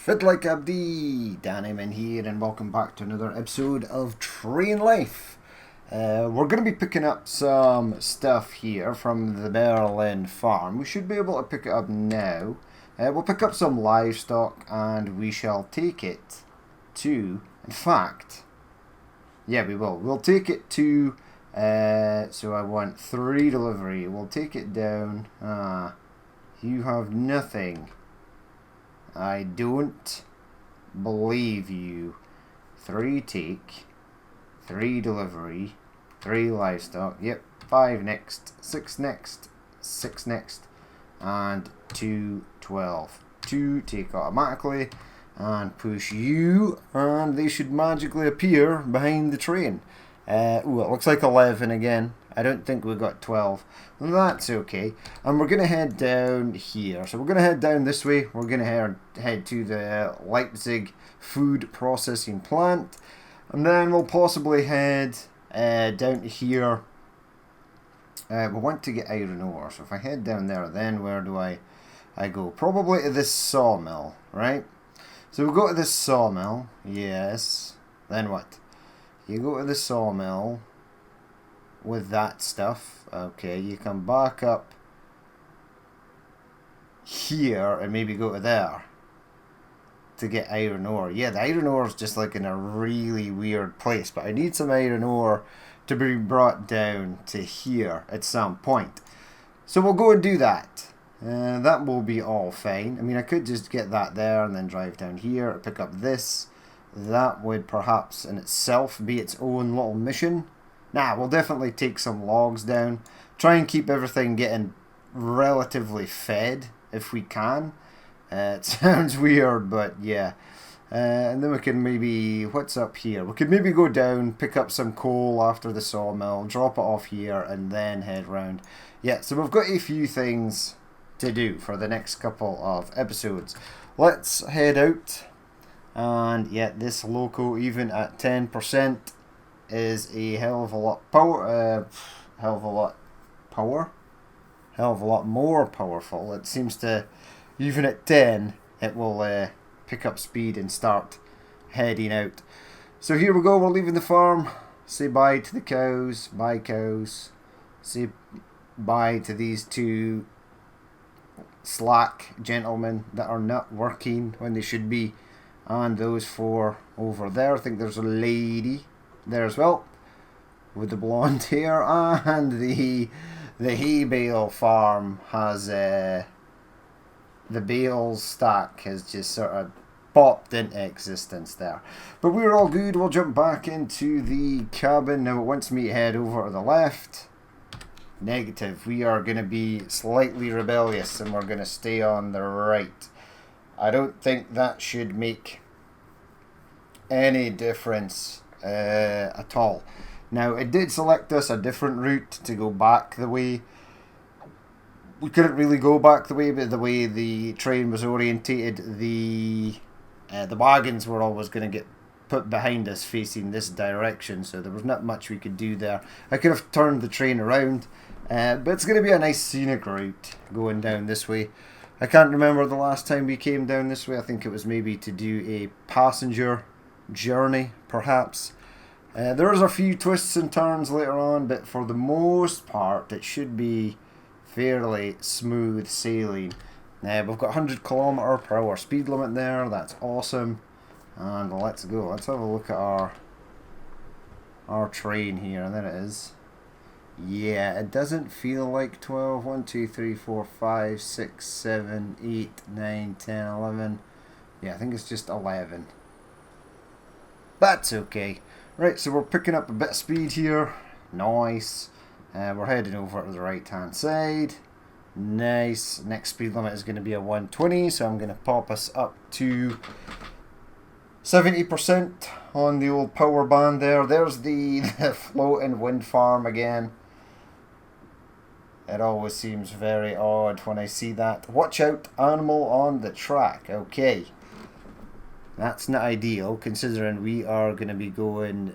Fit like Abdi, Dannyman here, and welcome back to another episode of Train Life. We're going to be picking up some stuff here from the Berlin farm. We should be able to pick it up now. We'll pick up some livestock and we shall take it to, in fact, yeah, we will. We'll take it to, so I want 3 delivery. We'll take it down. You have nothing. I don't believe you. 3 take, 3 delivery, 3 livestock. Yep, 5 next, 6 next, 6 next, and 2 12. 2 take automatically, and push you, and they should magically appear behind the train. Ooh, it looks like 11 again. I don't think we got 12. That's okay. And we're going to head down here. So we're going to head down this way. We're going to head to the Leipzig food processing plant. And then we'll possibly head down to here. We want to get iron ore. So if I head down there, then where do I go? Probably to this sawmill, right? So we'll go to this sawmill. Yes. Then what? You go to the sawmill with that stuff. Okay, you come back up here and maybe go to there to get iron ore. Yeah, the iron ore is just like in a really weird place, but I need some iron ore to be brought down to here at some point. So we'll go and do that. That will be all fine. I mean, I could just get that there and then drive down here, pick up this. That would perhaps in itself be its own little mission. Nah, we'll definitely take some logs down. Try and keep everything getting relatively fed if we can. It sounds weird, but yeah. And then we can maybe... What's up here? We could maybe go down, pick up some coal after the sawmill, drop it off here, and then head round. Yeah, so we've got a few things to do for the next couple of episodes. Let's head out. And yeah, this loco, even at 10%, is a hell of a lot hell of a lot more powerful. It seems to, even at 10, it will pick up speed and start heading out. So here we go, we're leaving the farm. Say bye to the cows, bye cows. Say bye to these 2 slack gentlemen that are not working when they should be. And those 4 over there. I think there's a lady there as well with the blonde hair, and the hay bale farm has the bales stack has just sort of popped into existence there. But we're all good. We'll jump back into the cabin now. It wants me to head over to the left. Negative. We are going to be slightly rebellious and we're going to stay on the right. I don't think that should make any difference at all. Now, it did select us a different route to go back the way. We couldn't really go back the way, but the way the train was orientated, the wagons were always going to get put behind us facing this direction, so there was not much we could do there. I could have turned the train around, but it's going to be a nice scenic route going down this way. I can't remember the last time we came down this way. I think it was maybe to do a passenger journey, perhaps. There's a few twists and turns later on, but for the most part, it should be fairly smooth sailing. We've got 100km/h speed limit there. That's awesome. And let's go. Let's have a look at our train here. And there it is. Yeah, it doesn't feel like 12. 1, 2, 3, 4, 5, 6, 7, 8, 9, 10, 11. Yeah, I think it's just 11. That's okay. Right, so we're picking up a bit of speed here. Nice. We're heading over to the right hand side. Nice. Next speed limit is going to be a 120, so I'm going to pop us up to 70% on the old power band there. There's the floating wind farm again. It always seems very odd when I see that. Watch out, animal on the track. Okay. That's not ideal, considering we are going to be going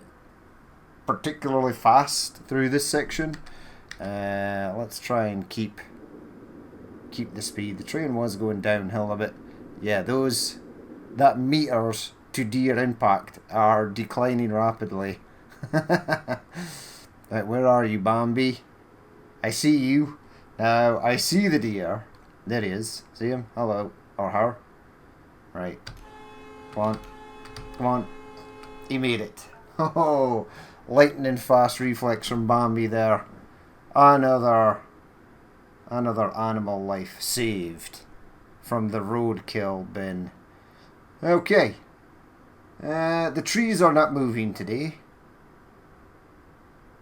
particularly fast through this section. Let's try and keep the speed. The train was going downhill a bit. Yeah, those that meters to deer impact are declining rapidly. Right, where are you, Bambi? I see you. Now, I see the deer. There he is. See him? Hello. Or her. Right. Come on. Come on. He made it. Oh, lightning fast reflex from Bambi there. Another animal life saved from the roadkill bin. Okay. The trees are not moving today,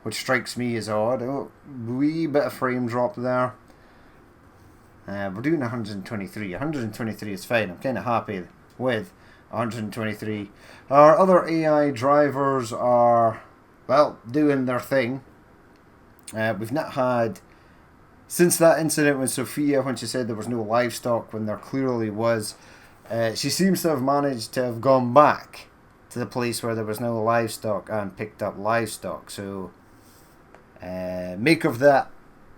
which strikes me as odd. Oh, wee bit of frame drop there. We're doing 123. 123 is fine. I'm kind of happy with 123. Our other AI drivers are, well, doing their thing. We've not had, since that incident with Sophia, when she said there was no livestock when there clearly was, she seems to have managed to have gone back to the place where there was no livestock and picked up livestock. So make of that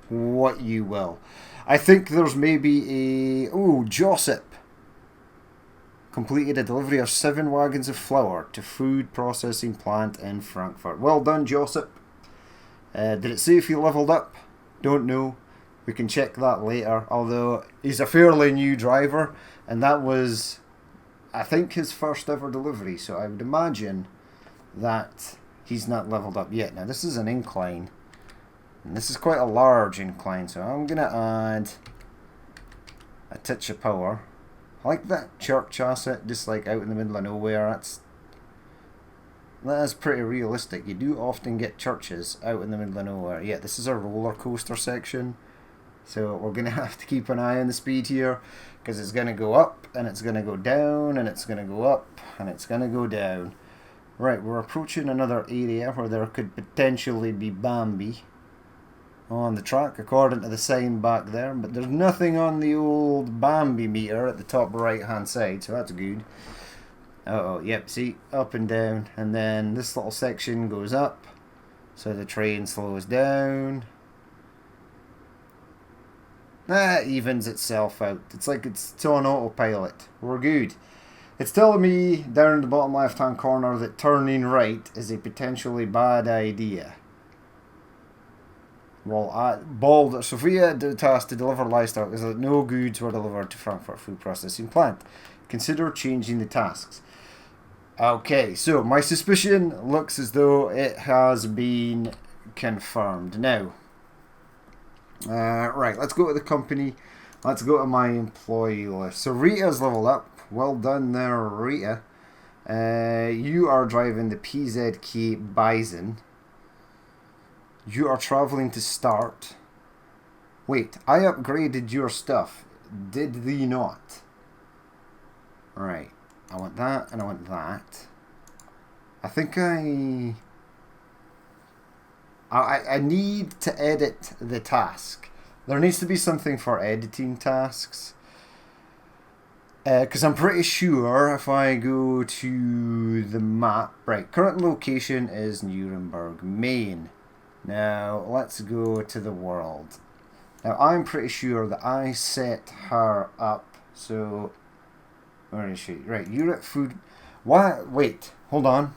what you will. I think there's maybe a... Oh, Josip completed a delivery of 7 wagons of flour to food processing plant in Frankfurt. Well done, Josip. Did it say if he leveled up? Don't know. We can check that later. Although he's a fairly new driver, and that was, I think, his first ever delivery. So I would imagine that he's not leveled up yet. Now this is an incline, and this is quite a large incline. So I'm gonna add a touch of power. I like that church asset, just like out in the middle of nowhere. That is pretty realistic. You do often get churches out in the middle of nowhere. Yeah, this is a roller coaster section, so we're going to have to keep an eye on the speed here, because it's going to go up, and it's going to go down, and it's going to go up, and it's going to go down. Right, we're approaching another area where there could potentially be Bambi on the track, according to the sign back there, but there's nothing on the old Bambi meter at the top right hand side, so that's good. Oh, yep, see, up and down, and then this little section goes up, so the train slows down. That evens itself out. It's like it's on autopilot. We're good. It's telling me down in the bottom left hand corner that turning right is a potentially bad idea. Well, Sophia tasked to deliver livestock is that no goods were delivered to Frankfurt Food Processing Plant. Consider changing the tasks. Okay, so my suspicion looks as though it has been confirmed. Now, right, let's go to the company. Let's go to my employee list. So Rita's leveled up. Well done there, Rita. You are driving the PZK Bison. You are traveling to start. Wait, I upgraded your stuff. Did thee not? Right. I want that, and I want that. I think I need to edit the task. There needs to be something for editing tasks. Because I'm pretty sure if I go to the map... Right, current location is Nuremberg, Maine. Now, let's go to the world. Now, I'm pretty sure that I set her up, so... Where is she? Right, you're at food... What? Wait, hold on.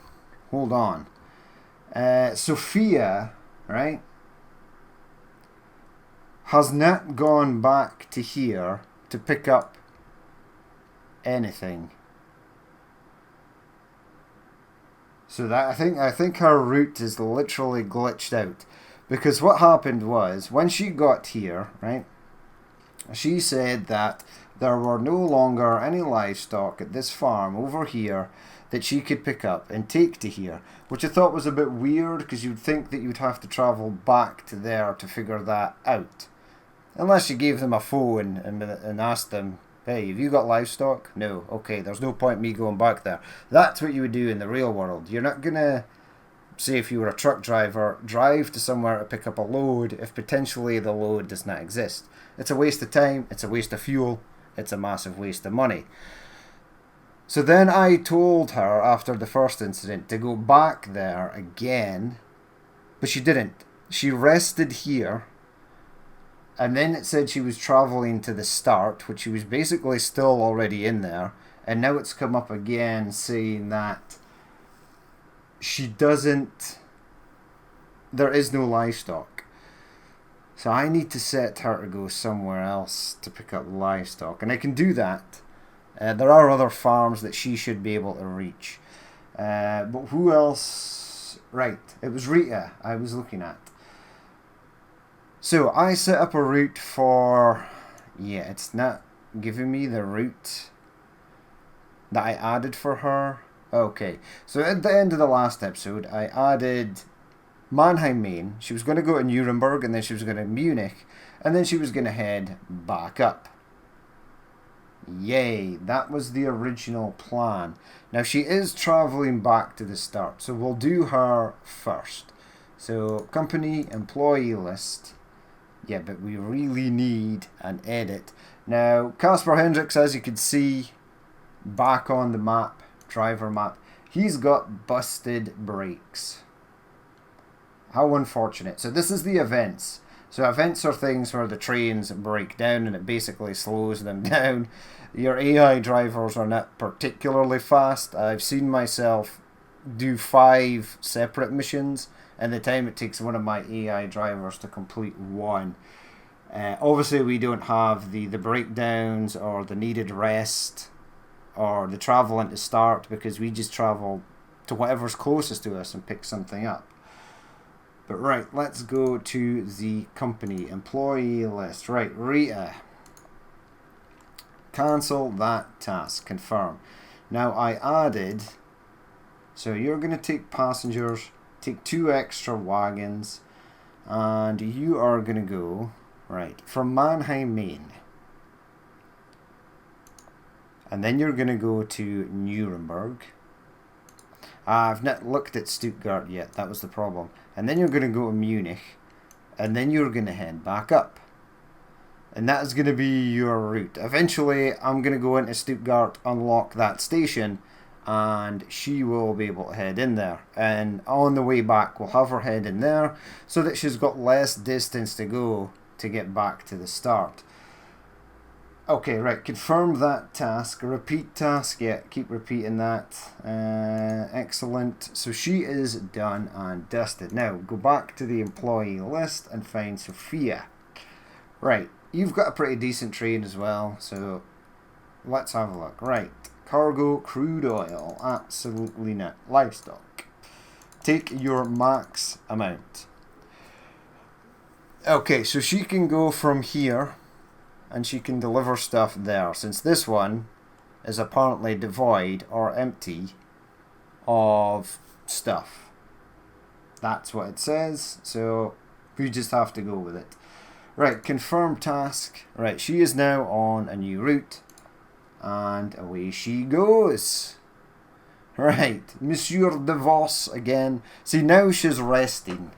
Hold on. Sophia, right, has not gone back to here to pick up anything. So that I think her route is literally glitched out. Because what happened was, when she got here, right, she said that there were no longer any livestock at this farm over here that she could pick up and take to here, which I thought was a bit weird, because you'd think that you'd have to travel back to there to figure that out. Unless you gave them a phone and asked them, hey, have you got livestock? No. Okay, there's no point me going back there. That's what you would do in the real world. You're not going to, say if you were a truck driver, drive to somewhere to pick up a load if potentially the load does not exist. It's a waste of time, it's a waste of fuel, it's a massive waste of money. So then I told her after the first incident to go back there again, but she didn't. She rested here, and then it said she was travelling to the start, which she was basically still already in there, And now it's come up again saying that she doesn't... There is no livestock. So I need to set her to go somewhere else to pick up livestock. And I can do that. There are other farms that she should be able to reach. But who else? Right, it was Rita I was looking at. So I set up a route for... Yeah, it's not giving me the route that I added for her. Okay, so at the end of the last episode, I added Mannheim, Maine. She was going to go to Nuremberg, and then she was going to Munich, and then she was going to head back up. Yay, that was the original plan. Now she is travelling back to the start, so we'll do her first. So, company employee list. Yeah, but we really need an edit. Now, Casper Hendricks, as you can see, back on the map, driver map, he's got busted brakes. How unfortunate. So this is the events. So events are things where the trains break down and it basically slows them down. Your AI drivers are not particularly fast. I've seen myself do 5 separate missions and the time it takes one of my AI drivers to complete one. Obviously we don't have the breakdowns or the needed rest or the travelling to start, because we just travel to whatever's closest to us and pick something up. But right, let's go to the company employee list. Right, Rita. Cancel that task. Confirm. Now I added, so you're going to take passengers, take 2 extra wagons, and you are going to go, right, from Mannheim, Maine. And then you're going to go to Nuremberg. I've not looked at Stuttgart yet, that was the problem. And then you're going to go to Munich, and then you're going to head back up. And that is going to be your route. Eventually, I'm going to go into Stuttgart, unlock that station, and she will be able to head in there. And on the way back, we'll have her head in there, so that she's got less distance to go to get back to the start. Okay, right, confirm that task. Repeat task, yeah, keep repeating that. Excellent. So she is done and dusted. Now, go back to the employee list and find Sophia. Right, you've got a pretty decent train as well, so let's have a look. Right, cargo, crude oil, absolutely not. Livestock. Take your max amount. Okay, so she can go from here and she can deliver stuff there, since this one is apparently devoid or empty of stuff. That's what it says, so we just have to go with it. Right, confirm task. Right, she is now on a new route, and away she goes. Right, Monsieur DeVos again. See, now she's resting.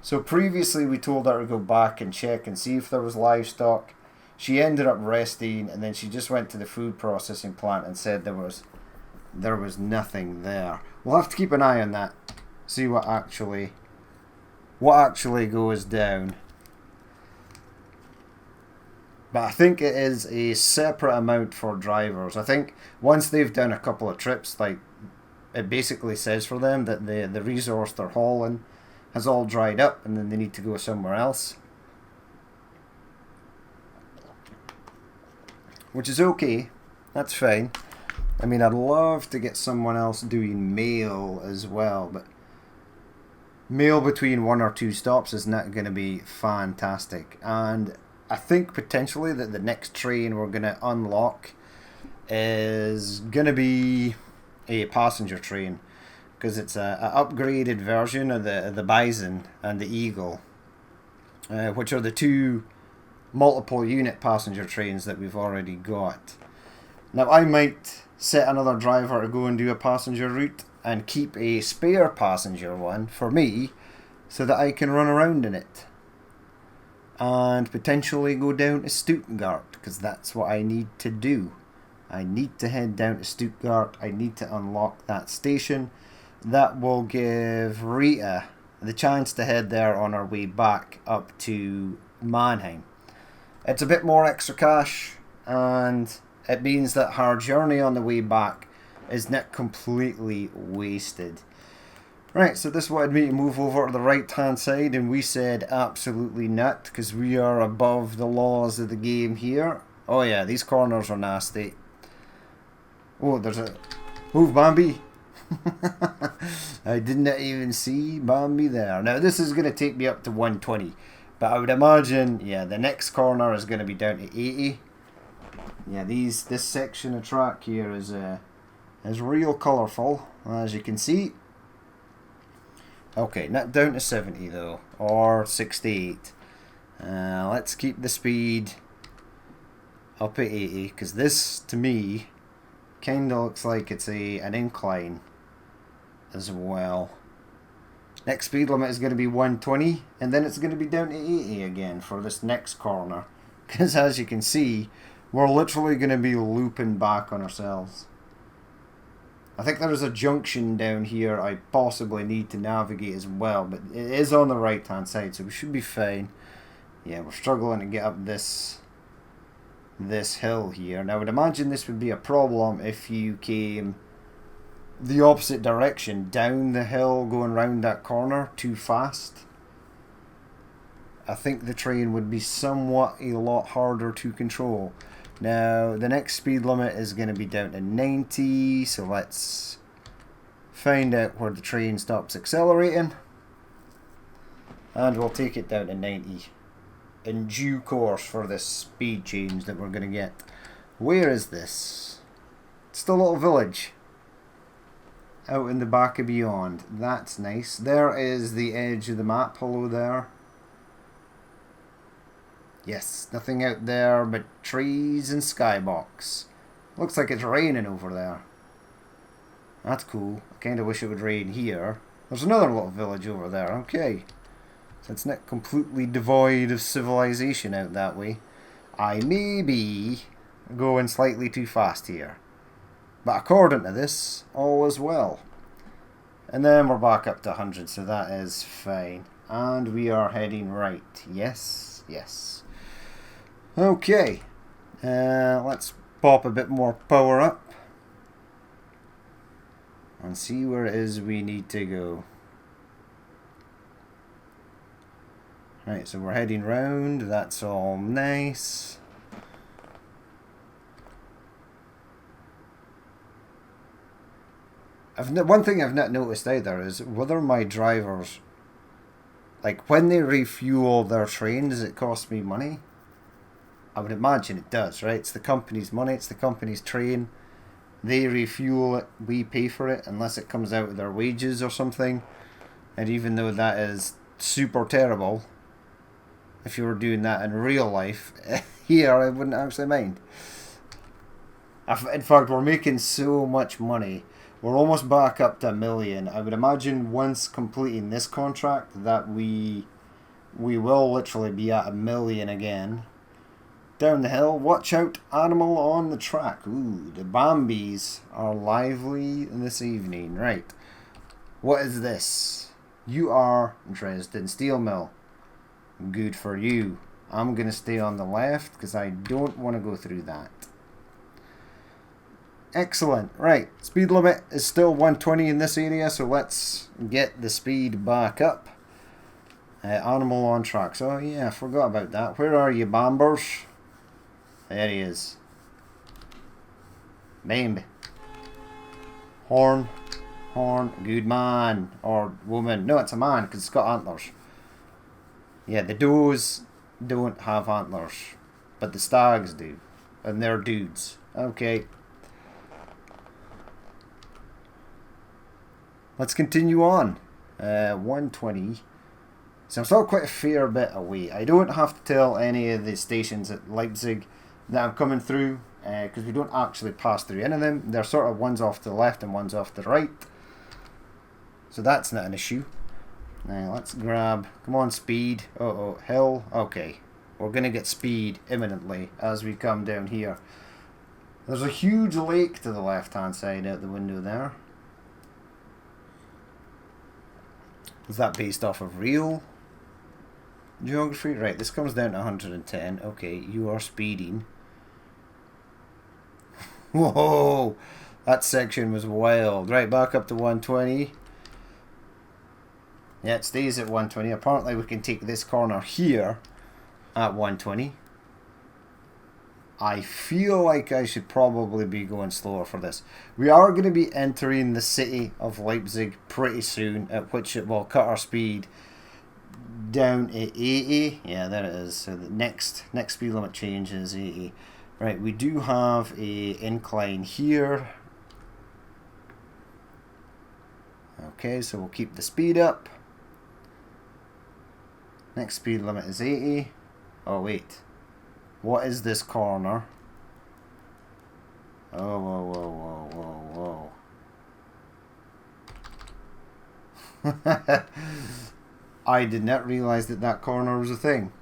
So previously we told her to go back and check and see if there was livestock. She ended up resting, and then she just went to the food processing plant and said there was nothing there. We'll have to keep an eye on that. See what actually goes down. But I think it is a separate amount for drivers. I think once they've done a couple of trips, like, it basically says for them that the resource they're hauling has all dried up and then they need to go somewhere else. Which is okay. That's fine. I mean, I'd love to get someone else doing mail as well, but mail between 1 or 2 stops is not going to be fantastic. And I think potentially that the next train we're going to unlock is going to be a passenger train, because it's an upgraded version of the Bison and the Eagle, which are the 2 multiple unit passenger trains that we've already got. Now I might set another driver to go and do a passenger route and keep a spare passenger one for me so that I can run around in it and potentially go down to Stuttgart, because that's what I need to do. I need to head down to Stuttgart. I need to unlock that station. That will give Rita the chance to head there on our way back up to Mannheim. It's a bit more extra cash, and it means that our journey on the way back is not completely wasted. Right, so this wanted me to move over to the right hand side, and we said absolutely not, because we are above the laws of the game here. Oh yeah, these corners are nasty. Oh, there's a... Move, Bambi! I didn't even see Bambi there. Now this is going to take me up to 120, but I would imagine, yeah, the next corner is going to be down to 80. Yeah, this section of track here is real colourful, as you can see. Okay, not down to 70 though, or 68. Let's keep the speed up at 80, because this, to me, kind of looks like it's an incline as well. Next speed limit is going to be 120, and then it's going to be down to 80 again for this next corner. Because as you can see, we're literally going to be looping back on ourselves. I think there is a junction down here I possibly need to navigate as well, but it is on the right hand side, so we should be fine. Yeah, we're struggling to get up this hill here. Now I would imagine this would be a problem if you came the opposite direction, down the hill, going round that corner too fast. I think the train would be somewhat a lot harder to control. Now, the next speed limit is going to be down to 90, so let's find out where the train stops accelerating. And we'll take it down to 90 in due course for this speed change that we're going to get. Where is this? It's the little village out in the back of beyond. That's nice. There is the edge of the map. Hello there. Yes, nothing out there but trees and skybox. Looks like it's raining over there. That's cool. I kind of wish it would rain here. There's another little village over there. Okay. So it's not completely devoid of civilization out that way. I may be going slightly too fast here. But according to this, all is well. And then we're back up to 100, so that is fine. And we are heading right. Yes, yes. Okay, let's pop a bit more power up and see where it is we need to go. Right, so we're heading round, that's all nice. One thing I've not noticed either is whether my drivers, like when they refuel their train, does it cost me money? I would imagine it does, right? It's the company's money, it's the company's train. They refuel it, we pay for it, unless it comes out of their wages or something. And even though that is super terrible, if you were doing that in real life, here I wouldn't actually mind. In fact, we're making so much money. We're almost back up to 1 million. I would imagine once completing this contract that we will literally be at 1 million again. Down the hill, watch out, animal on the track. Ooh, the Bambis are lively this evening. Right, what is this? You are Dresden Steel Mill. Good for you. I'm going to stay on the left because I don't want to go through that. Excellent. Right, speed limit is still 120 in this area, so let's get the speed back up. Animal on tracks. Oh yeah, I forgot about that. Where are you, Bambers? There he is. Bambi. Horn. Horn. Good man. Or woman. No, it's a man because it's got antlers. Yeah, the does don't have antlers. But the stags do. And they're dudes. Okay. Let's continue on. 120. So I'm still quite a fair bit away. I don't have to tell any of the stations at Leipzig that I'm coming through, because we don't actually pass through any of them. They're sort of one's off to the left and one's off to the right. So that's not an issue. Now let's grab, come on, speed. Oh, hill. Okay, we're going to get speed imminently as we come down here. There's a huge lake to the left hand side out the window there. Is that based off of real geography? Right, this comes down to 110. Okay, you are speeding. Whoa, that section was wild. Right, back up to 120. Yeah, it stays at 120. Apparently we can take this corner here at 120. I feel like I should probably be going slower for this. We are going to be entering the city of Leipzig pretty soon, at which it will cut our speed down to 80. Yeah, there it is. So the next speed limit change is 80. Right, we do have a incline here. Okay, so we'll keep the speed up. Next speed limit is 80. Oh, wait. What is this corner? Oh, whoa, whoa, whoa, whoa, whoa. I did not realize that that corner was a thing.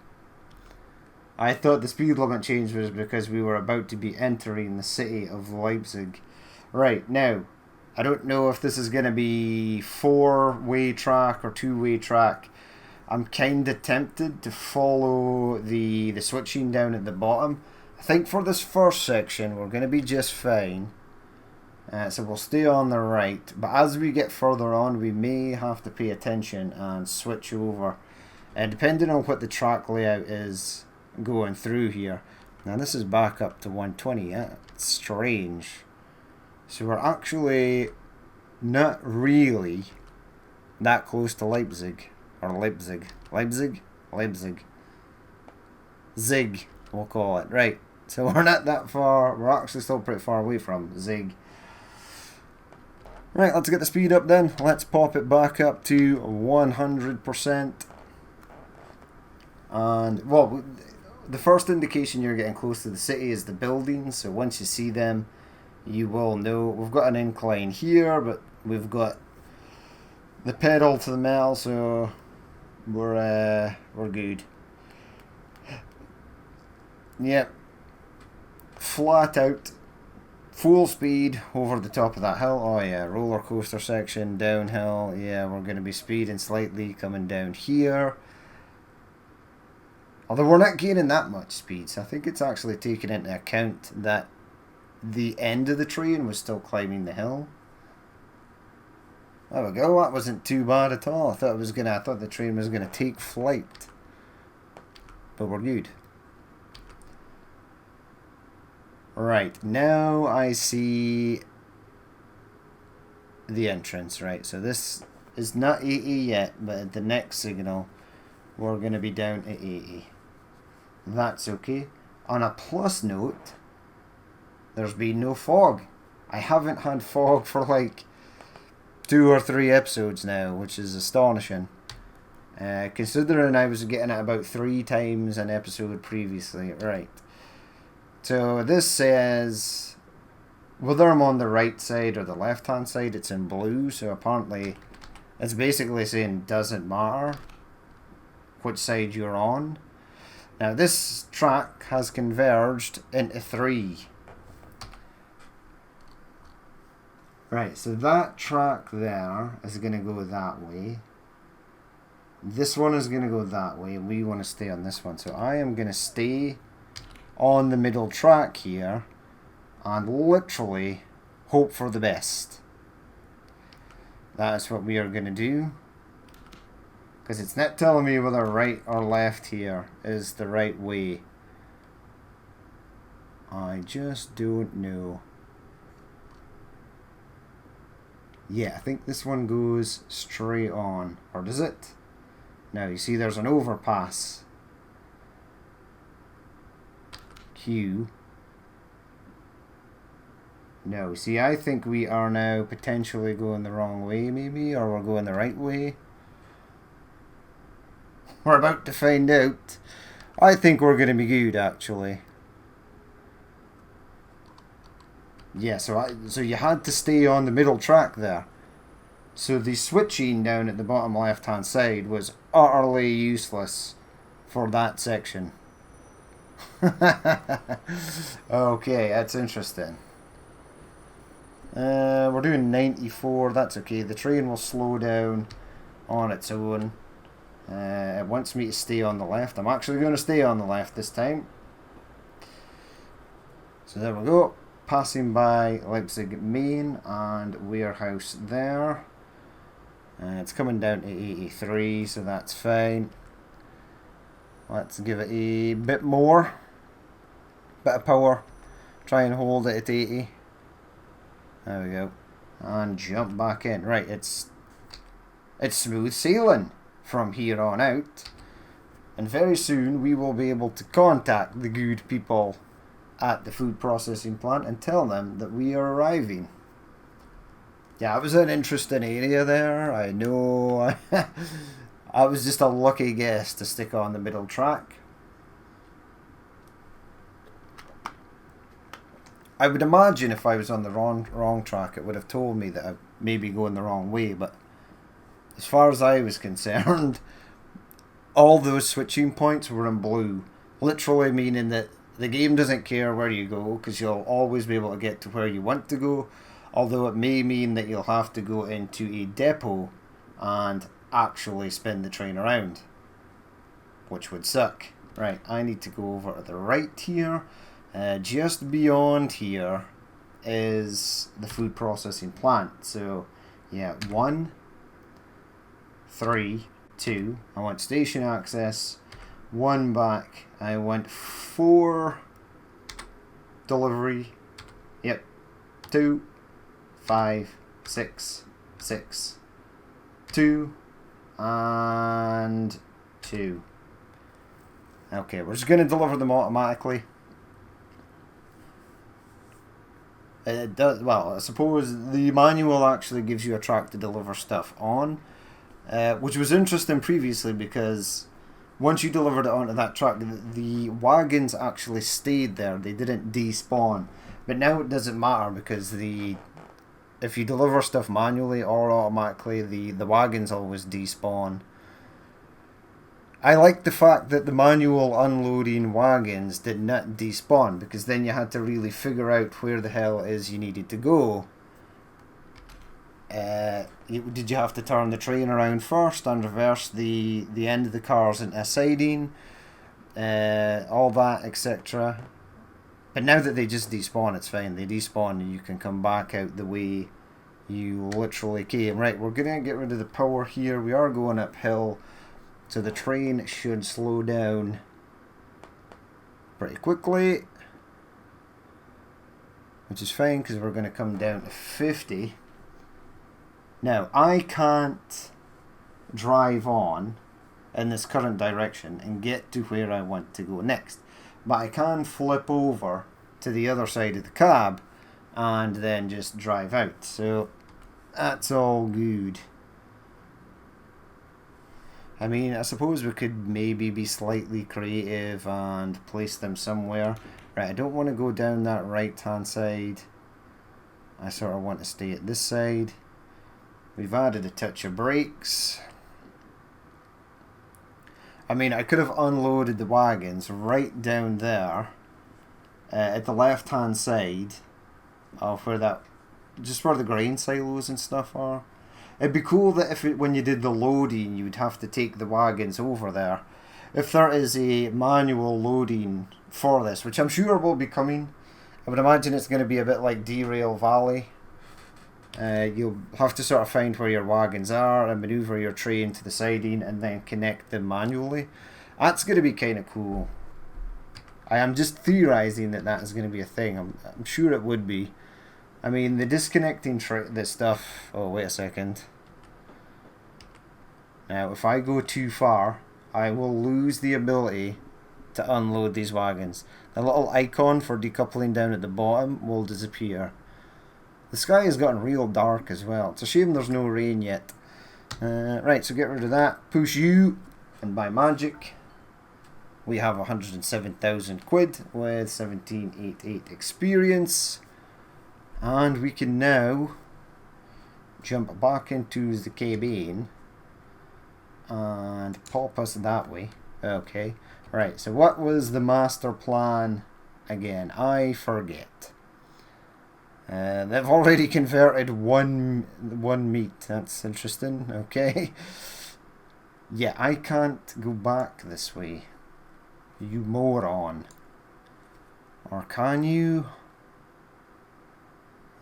I thought the speed limit change was because we were about to be entering the city of Leipzig. Right, now, I don't know if this is going to be 4-way track or 2-way track. I'm kind of tempted to follow the switching down at the bottom. I think for this first section we're going to be just fine. So we'll stay on the right. But as we get further on we may have to pay attention and switch over. Depending on what the track layout is going through here. Now this is back up to 120. It's strange. So we're actually not really that close to Leipzig. Or Leipzig. Zig, we'll call it. Right. So we're not that far. We're actually still pretty far away from Zig. Right, let's get the speed up then. Let's pop it back up to 100%. And, well, the first indication you're getting close to the city is the buildings. So once you see them, you will know. We've got an incline here, but we've got the pedal to the metal, so we're good. Yep. Flat out, full speed over the top of that hill. Oh yeah, roller coaster section, downhill. Yeah, we're going to be speeding slightly coming down here. Although we're not gaining that much speed, so I think it's actually taken into account that the end of the train was still climbing the hill. There we go. That wasn't too bad at all. I thought the train was gonna take flight, but we're good. Right, now I see the entrance. Right, so this is not 80 yet, but at the next signal we're gonna be down to 80. That's okay. On a plus note, there's been no fog. I haven't had fog for like 2 or 3 episodes now, which is astonishing. Considering I was getting it about 3 times an episode previously. Right. So this says whether I'm on the right side or the left hand side, it's in blue. So apparently it's basically saying doesn't matter which side you're on. Now this track has converged into 3. Right, so that track there is going to go that way. This one is going to go that way. We want to stay on this one. So I am going to stay on the middle track here and literally hope for the best. That's what we are going to do. Because it's not telling me whether right or left here is the right way. I just don't know. Yeah, I think this one goes straight on. Or does it? Now, you see there's an overpass. Q. No, see, I think we are now potentially going the wrong way, maybe, or we're going the right way. We're about to find out. I think we're going to be good, actually. Yeah, so you had to stay on the middle track there. So the switching down at the bottom left hand side was utterly useless for that section. Okay, that's interesting. We're doing 94, that's okay. The train will slow down on its own. It wants me to stay on the left. I'm actually going to stay on the left this time. So there we go. passing by Leipzig Main and warehouse there. It's coming down to 83, so that's fine. Let's give it a bit more. Bit of power. Try and hold it at 80. There we go. And jump back in. Right, it's smooth sailing from here on out. And very soon we will be able to contact the good people at the food processing plant and tell them that we are arriving. Yeah, it was an interesting area there. I know. I was just a lucky guess to stick on the middle track. I would imagine if I was on the wrong track, it would have told me that I may be going the wrong way. But as far as I was concerned, all those switching points were in blue. Literally meaning that the game doesn't care where you go, because you'll always be able to get to where you want to go. Although it may mean that you'll have to go into a depot and actually spin the train around, which would suck. Right, I need to go over to the right here. Just beyond here is the food processing plant. So yeah, 1, 3, 2. I want station access. 1 back. I want 4 delivery. Yep. 2, 5, 6, 6, 2, and 2. Okay, we're just going to deliver them automatically. It does, well, I suppose the manual actually gives you a track to deliver stuff on, which was interesting previously because once you delivered it onto that track, the wagons actually stayed there. They didn't despawn. But now it doesn't matter because if you deliver stuff manually or automatically, the wagons always despawn. I like the fact that the manual unloading wagons did not despawn, because then you had to really figure out where the hell it is you needed to go. Did you have to turn the train around first and reverse the end of the cars into a siding? All that, etc. But now that they just despawn, it's fine. They despawn and you can come back out the way you literally came. Right, we're going to get rid of the power here. We are going uphill. So the train should slow down pretty quickly, which is fine because we're going to come down to 50. Now, I can't drive on in this current direction and get to where I want to go next, but I can flip over to the other side of the cab and then just drive out. So that's all good. I mean, I suppose we could maybe be slightly creative and place them somewhere. Right, I don't want to go down that right-hand side. I sort of want to stay at this side. We've added a touch of brakes. I mean, I could have unloaded the wagons right down there at the left-hand side of where the grain silos and stuff are. It'd be cool that when you did the loading, you would have to take the wagons over there. If there is a manual loading for this, which I'm sure will be coming, I would imagine it's going to be a bit like Derail Valley. You'll have to sort of find where your wagons are and maneuver your train to the siding and then connect them manually. That's going to be kind of cool. I am just theorising that is going to be a thing. I'm sure it would be. I mean, the disconnecting this stuff... Oh, wait a second. Now, if I go too far, I will lose the ability to unload these wagons. The little icon for decoupling down at the bottom will disappear. The sky has gotten real dark as well. It's a shame there's no rain yet. Right, so get rid of that. Push you, and by magic, we have 107,000 quid with 1788 experience. And we can now jump back into the cabin and pop us that way. Okay, right, so what was the master plan again? I forget. They've already converted one meat. That's interesting. Okay. Yeah, I can't go back this way. You moron. Or can you?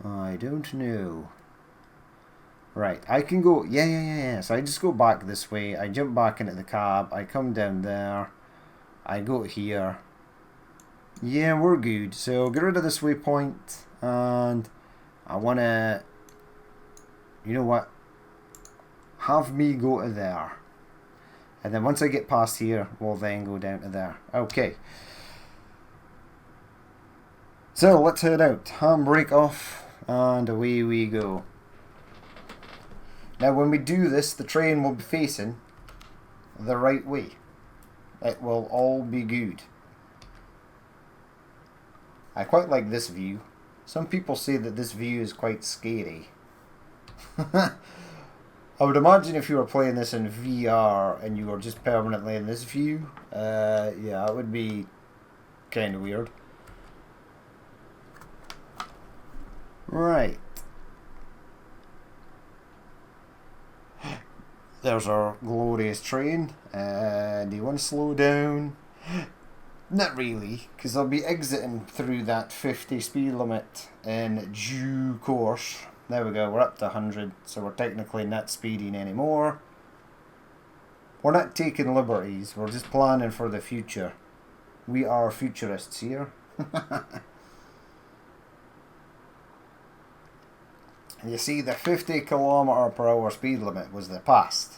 I don't know. Right, I can go... Yeah. So I just go back this way. I jump back into the cab. I come down there. I go here. Yeah, we're good. So get rid of this waypoint. And I want to... You know what? Have me go to there. And then once I get past here, we'll then go down to there. Okay. So let's head out. Handbrake off. And away we go. Now when we do this, the train will be facing the right way. It will all be good. I quite like this view. Some people say that this view is quite scary. I would imagine if you were playing this in VR and you were just permanently in this view, yeah, it would be kind of weird. Right. There's our glorious train. Do you want to slow down? Not really, because I'll be exiting through that 50 speed limit in due course. There we go, we're up to 100, so we're technically not speeding anymore. We're not taking liberties, we're just planning for the future. We are futurists here. You see, the 50 km/h speed limit was the past.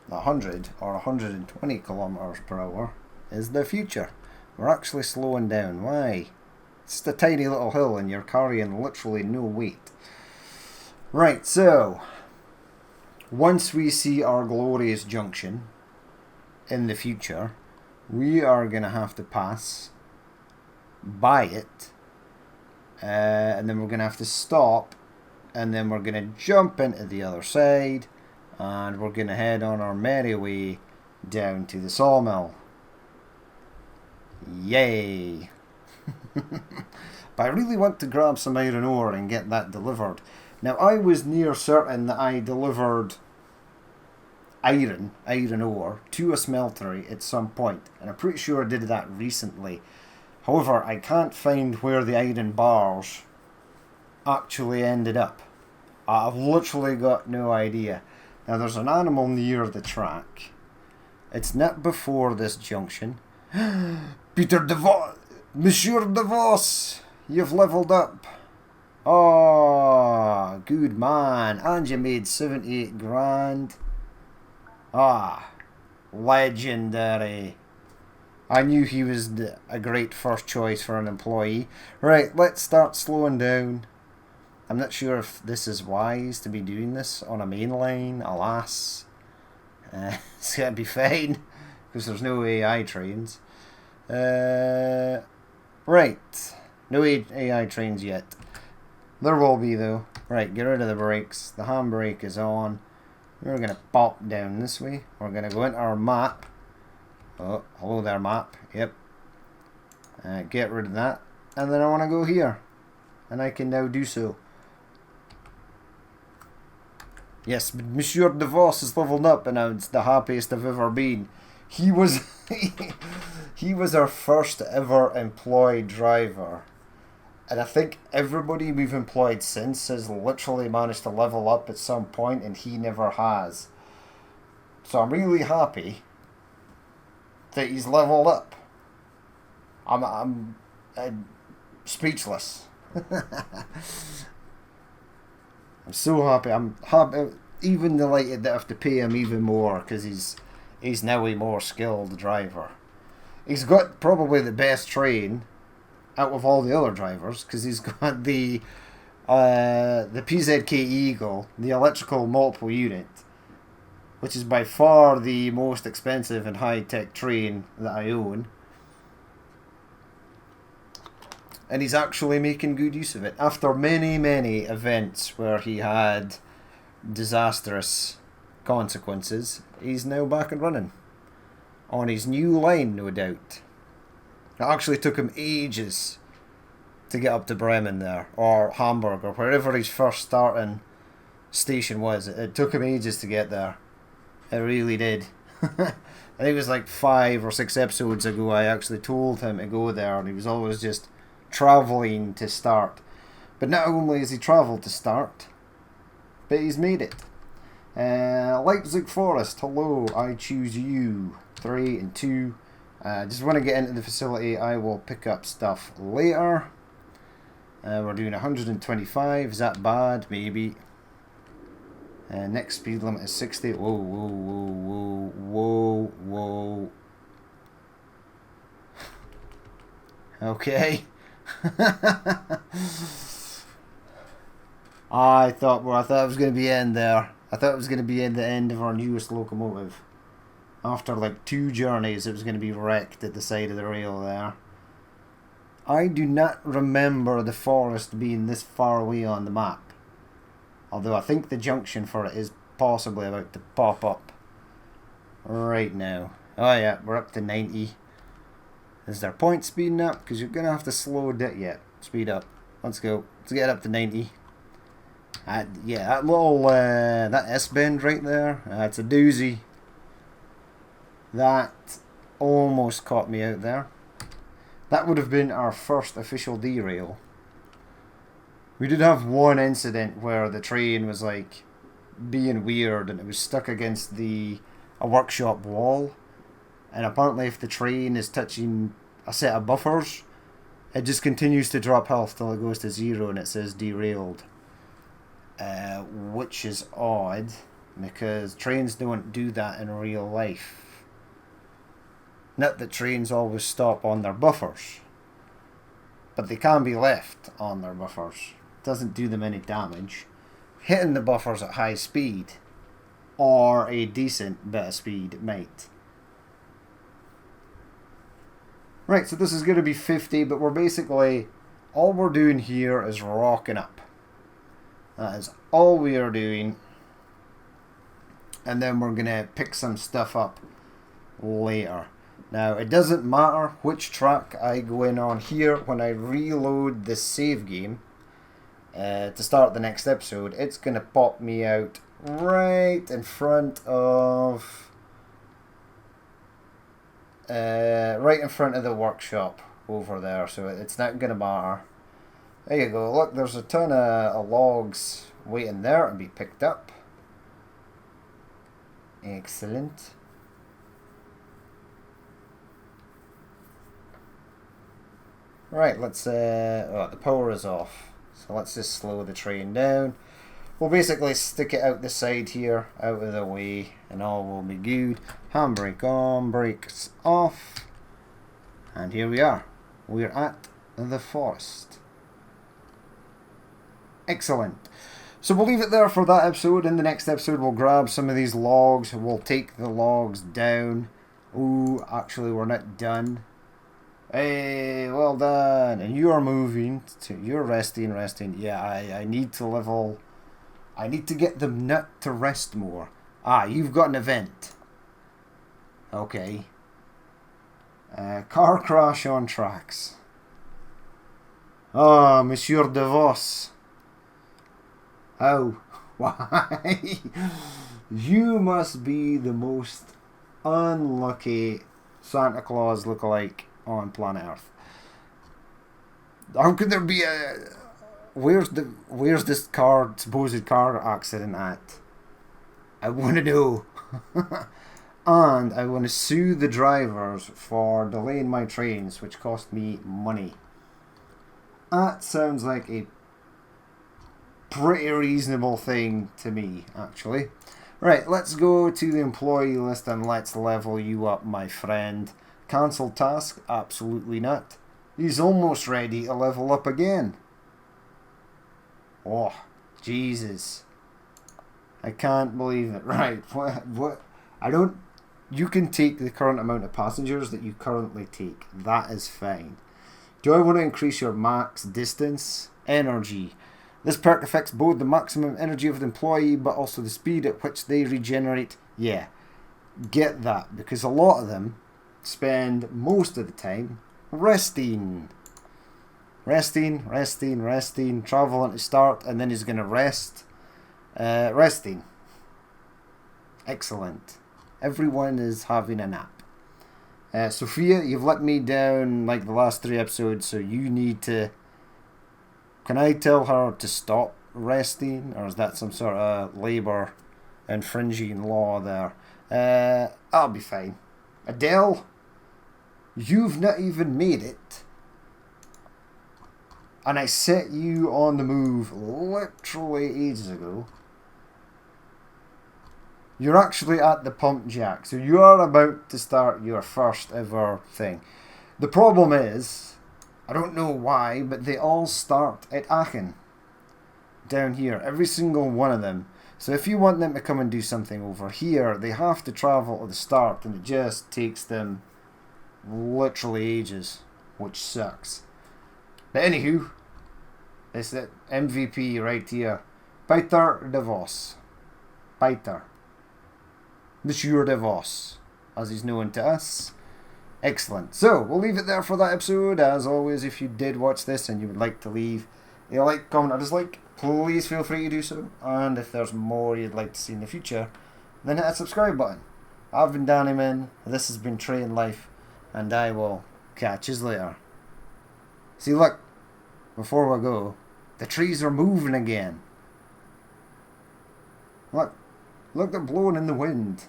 The 100 or 120 km/h is the future. We're actually slowing down. Why? It's just a tiny little hill and you're carrying literally no weight. Right, so once we see our glorious junction in the future, we are going to have to pass by it, and then we're going to have to stop, and then we're going to jump into the other side, and we're going to head on our merry way down to the sawmill. Yay! But I really want to grab some iron ore and get that delivered. Now, I was near certain that I delivered iron ore to a smeltery at some point, and I'm pretty sure I did that recently. However, I can't find where the iron bars actually ended up. I've literally got no idea. Now, there's an animal near the track. It's not before this junction. Peter DeVos! Monsieur DeVos! You've leveled up. Oh, good man. And you made 78 grand. Ah, legendary. I knew he was a great first choice for an employee. Right, let's start slowing down. I'm not sure if this is wise to be doing this on a main line. Alas. It's going to be fine, because there's no AI trains. Right. No AI trains yet. There will be, though. Right, get rid of the brakes. The handbrake is on. We're going to pop down this way. We're going to go into our map. Oh, hello there, map. Yep. Get rid of that. And then I want to go here. And I can now do so. Yes, Monsieur DeVos is leveled up and it's the happiest I've ever been. He was he was our first ever employed driver. And I think everybody we've employed since has literally managed to level up at some point, and he never has. So I'm really happy that he's leveled up. I'm speechless. I'm so happy. I'm happy, even delighted that I have to pay him even more, because he's now a more skilled driver. He's got probably the best train out of all the other drivers, because he's got the PZK Eagle, the electrical multiple unit, which is by far the most expensive and high-tech train that I own. And he's actually making good use of it. After many, many events where he had disastrous consequences, he's now back and running. On his new line, no doubt. It actually took him ages to get up to Bremen there, or Hamburg, or wherever his first starting station was. It took him ages to get there. It really did. I think it was like 5 or 6 episodes ago I actually told him to go there, and he was always just travelling to start. But not only has he travelled to start, but he's made it. Leipzig Forest, hello, I choose you. 3 and 2. Just want to get into the facility. I will pick up stuff later. We're doing 125. Is that bad? Maybe. Next speed limit is 60. Whoa, whoa, whoa, whoa, whoa, whoa. Okay. I thought it was going to be in there. I thought it was going to be in the end of our newest locomotive. After like 2 journeys, it was going to be wrecked at the side of the rail there. I do not remember the forest being this far away on the map. Although I think the junction for it is possibly about to pop up right now. Oh yeah, we're up to 90. Is there point speeding up? Because you're going to have to slow it. Yeah, speed up. Let's go. Let's get up to 90. Yeah, that little that S-bend right there, it's a doozy. That almost caught me out there. That would have been our first official derail. We did have one incident where the train was like being weird and it was stuck against a workshop wall. And apparently if the train is touching a set of buffers, it just continues to drop health till it goes to 0 and it says derailed. Which is odd, because trains don't do that in real life. Not that trains always stop on their buffers, but they can be left on their buffers. Doesn't do them any damage. Hitting the buffers at high speed, or a decent bit of speed, might. Right, so this is going to be 50, but we're basically, all we're doing here is rocking up. That is all we are doing. And then we're going to pick some stuff up later. Now, it doesn't matter which track I go in on here. When I reload the save game to start the next episode, it's going to pop me out right in front of the workshop over there. So it's not going to matter. There you go. Look, there's a ton of logs waiting there to be picked up. Excellent. Right, let's... oh, the power is off. So let's just slow the train down. We'll basically stick it out the side here, out of the way, and all will be good. Handbrake on, brakes off. And here we are. We're at the forest. Excellent. So we'll leave it there for that episode. In the next episode, we'll grab some of these logs. We'll take the logs down. Ooh, actually, we're not done. Hey, well done. And you are moving. You're resting. Yeah, I need to level. I need to get them not to rest more. Ah, you've got an event. Okay. Car crash on tracks. Ah, Monsieur DeVos. Oh, why? You must be the most unlucky Santa Claus lookalike on planet Earth. How could there be a... Where's this supposed car accident at? I want to know. And I want to sue the drivers for delaying my trains, which cost me money. That sounds like a pretty reasonable thing to me, actually. Right, let's go to the employee list and let's level you up, my friend. Cancel task? Absolutely not. He's almost ready to level up again. Oh, Jesus. I can't believe it. Right, what? I don't... You can take the current amount of passengers that you currently take. That is fine. Do I want to increase your max distance? Energy. This perk affects both the maximum energy of the employee, but also the speed at which they regenerate. Yeah, get that, because a lot of them spend most of the time resting. Resting, traveling to start, and then he's going to rest. Resting. Excellent. Everyone is having a nap. Sophia, you've let me down like the last 3 episodes, so you need to Can I tell her to stop resting, or is that some sort of labour infringing law there? I'll be fine. Adele, you've not even made it. And I set you on the move literally ages ago. You're actually at the pump, Jack. So you are about to start your first ever thing. The problem is, I don't know why, but they all start at Aachen. Down here. Every single one of them. So if you want them to come and do something over here, they have to travel to the start, and it just takes them literally ages, which sucks. But anywho, it's the MVP right here. Peter de Vos. Peter. Monsieur de Vos, as he's known to us. Excellent. So, we'll leave it there for that episode. As always, if you did watch this and you would like to leave a like, comment, or dislike, please feel free to do so. And if there's more you'd like to see in the future, then hit that subscribe button. I've been Danny Man, this has been Train Life, and I will catch you later. See, look, before we go, the trees are moving again. Look, they're blowing in the wind.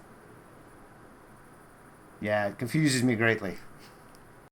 Yeah, it confuses me greatly.